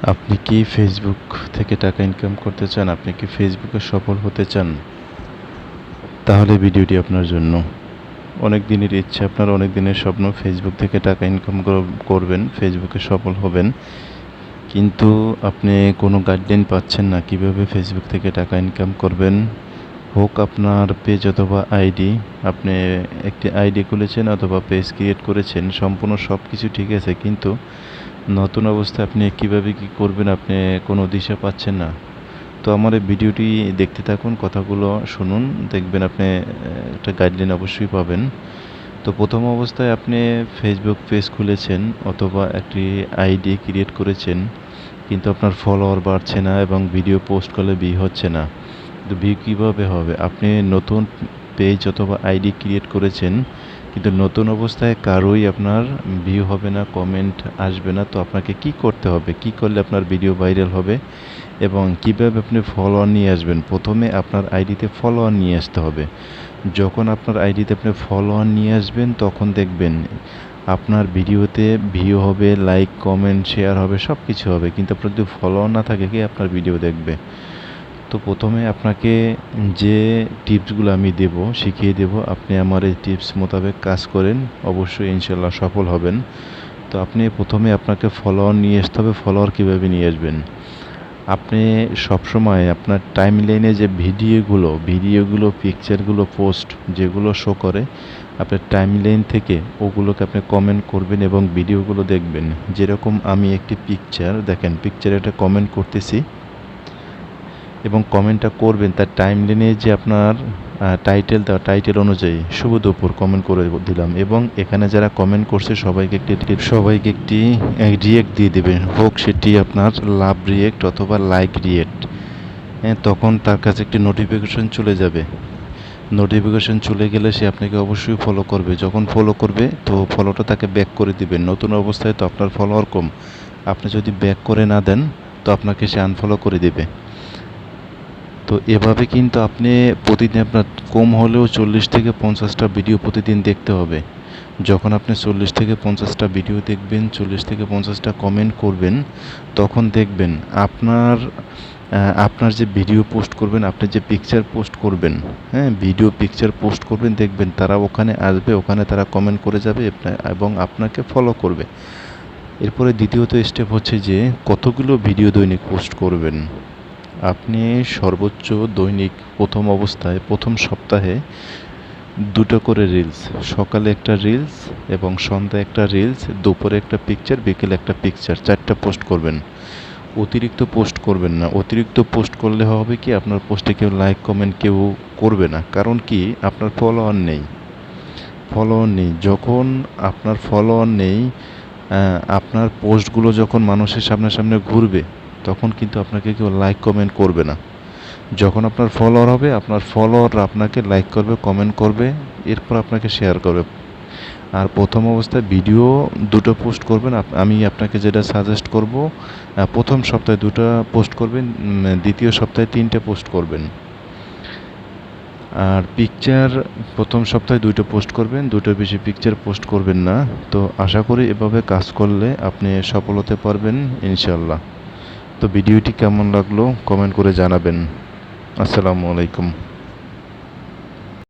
আপনি কি ফেসবুক থেকে টাকা ইনকাম করতে চান? আপনি কি ফেসবুকে সফল হতে চান? তাহলে ভিডিওটি আপনার জন্য। অনেক দিনের ইচ্ছা, আপনার অনেক দিনের স্বপ্ন ফেসবুক থেকে টাকা ইনকাম করবেন, ফেসবুকে সফল হবেন। কিন্তু আপনি কোনো গাইডলাইন পাচ্ছেন না কিভাবে ফেসবুক থেকে টাকা ইনকাম করবেন। হোক আপনার পেজ অথবা আইডি, আপনি একটি আইডি খুলেছেন অথবা পেজ ক্রিয়েট করেছেন, সম্পূর্ণ সব কিছু ঠিক আছে, কিন্তু নতুন অবস্থায় আপনি কিভাবে কি করবেন আপনি কোনো দিশা পাচ্ছেন না। তো আমার এই ভিডিওটি দেখতে থাকুন, কথাগুলো শুনুন, দেখবেন আপনি একটা গাইডলাইন অবশ্যই পাবেন। তো প্রথম অবস্থায় আপনি ফেসবুক পেজ খুলেছেন অথবা একটি আইডি ক্রিয়েট করেছেন, কিন্তু আপনার ফলোয়ার বাড়ছে না এবং ভিডিও পোস্ট করলে ভিউ হচ্ছে না। তো ভিউ কীভাবে হবে? আপনি নতুন পেজ অথবা আইডি ক্রিয়েট করেছেন, কিন্তু নতুন অবস্থায় কারোই আপনার ভিউ হবে না, কমেন্ট আসবে না। তো আপনাকে কি করতে হবে? কি করলে আপনার ভিডিও ভাইরাল হবে এবং কীভাবে আপনি ফলোয়ার নিয়ে আসবেন? প্রথমে আপনার আইডিতে ফলোয়ার নিয়ে আসতে হবে। যখন আপনার আইডিতে আপনি ফলোয়ার নিয়ে আসবেন, তখন দেখবেন আপনার ভিডিওতে ভিউ হবে, লাইক, কমেন্ট, শেয়ার হবে, সব কিছু হবে। কিন্তু আপনার যদি ফলোয়ার না থাকে, কে আপনার ভিডিও দেখবে? তো প্রথমে আপনাকে যে টিপসগুলো আমি দেব, শিখিয়ে দেব, আপনি আমার এই টিপস মোতাবেক কাজ করেন, অবশ্যই ইনশাল্লাহ সফল হবেন। তো আপনি প্রথমে আপনাকে ফলোয়ার নিয়ে আসতে হবে। ফলোয়ার কীভাবে নিয়ে আসবেন? আপনি সবসময় আপনার টাইমলাইনে যে ভিডিওগুলো, পিকচারগুলো, পোস্ট যেগুলো শো করে, আপনার টাইমলাইন থেকে ওগুলোকে আপনি কমেন্ট করবেন এবং ভিডিওগুলো দেখবেন। যেরকম আমি একটি পিকচার দেখেন, পিকচারে একটা কমেন্ট করতেছি এবং কমেন্টটা করবেন তার টাইমলাইনে যে আপনার টাইটেল দেওয়া, টাইটেল অনুযায়ী শুভ দুপুর কমেন্ট করে দিলাম এবং এখানে যারা কমেন্ট করছে সবাইকে একটি রিয়েক্ট দিয়ে দেবেন, হোক সেটি আপনার লাভ রিয়েক্ট অথবা লাইক রিয়েক্ট। হ্যাঁ, তখন তার কাছে একটি নোটিফিকেশন চলে যাবে। নোটিফিকেশন চলে গেলে সে আপনাকে অবশ্যই ফলো করবে। যখন ফলো করবে তো ফলোটা তাকে ব্যাক করে দিবেন। নতুন অবস্থায় তো আপনার ফলোয়ার কম, আপনি যদি ব্যাক করে না দেন তো আপনাকে সে আনফলো করে দেবে। তো এভাবে কিন্তু আপনি প্রতিদিন আপনার কম হলেও 40 থেকে 50টা ভিডিও প্রতিদিন দেখতে হবে। যখন আপনি 40 থেকে 50টা ভিডিও দেখবেন, 40 থেকে 50টা কমেন্ট করবেন, তখন দেখবেন আপনার যে ভিডিও পোস্ট করবেন, আপনি যে পিকচার পোস্ট করবেন, হ্যাঁ, ভিডিও পিকচার পোস্ট করবেন, দেখবেন তারা ওখানে আসবে, ওখানে তারা কমেন্ট করে যাবে এবং আপনাকে ফলো করবে। এরপরে দ্বিতীয়ত স্টেপ হচ্ছে যে কতগুলো ভিডিও দৈনিক পোস্ট করবেন। আপনি সর্বোচ্চ দৈনিক প্রথম সপ্তাহে 2টো করে রিলস, সকালে একটা রিলস এবং সন্ধ্যায় একটা রিলস, দুপুরে একটা পিকচার, বিকেলে একটা পিকচার, 4টা পোস্ট করবেন। অতিরিক্ত পোস্ট করবেন না। অতিরিক্ত পোস্ট করলে হবে কি, আপনার পোস্টে কেউ লাইক কমেন্ট কেউ করবে না। কারণ কি, আপনার ফলোয়ার নেই। যখন আপনার ফলোয়ার নেই, আপনার পোস্টগুলো যখন মানুষের সামনে ঘুরবে, তখন কিন্তু আপনাকে কেউ লাইক কমেন্ট করবে না। যখন আপনার ফলোয়ার হবে, আপনার ফলোয়াররা আপনাকে লাইক করবে, কমেন্ট করবে, এরপর আপনাকে শেয়ার করবে। আর প্রথম অবস্থায় ভিডিও 2টো পোস্ট করবেন। আমি আপনাকে যেটা সাজেস্ট করব, প্রথম সপ্তাহে 2টা পোস্ট করবেন, দ্বিতীয় সপ্তাহে 3টে পোস্ট করবেন। আর পিকচার প্রথম সপ্তাহে 2টো পোস্ট করবেন, 2টোর বেশি পিকচার পোস্ট করবেন না। তো আশা করি এভাবে কাজ করলে আপনি সফল হতে পারবেন ইনশাল্লাহ। তো ভিডিওটি কেমন লাগলো কমেন্ট করে জানাবেন। আসসালামু আলাইকুম।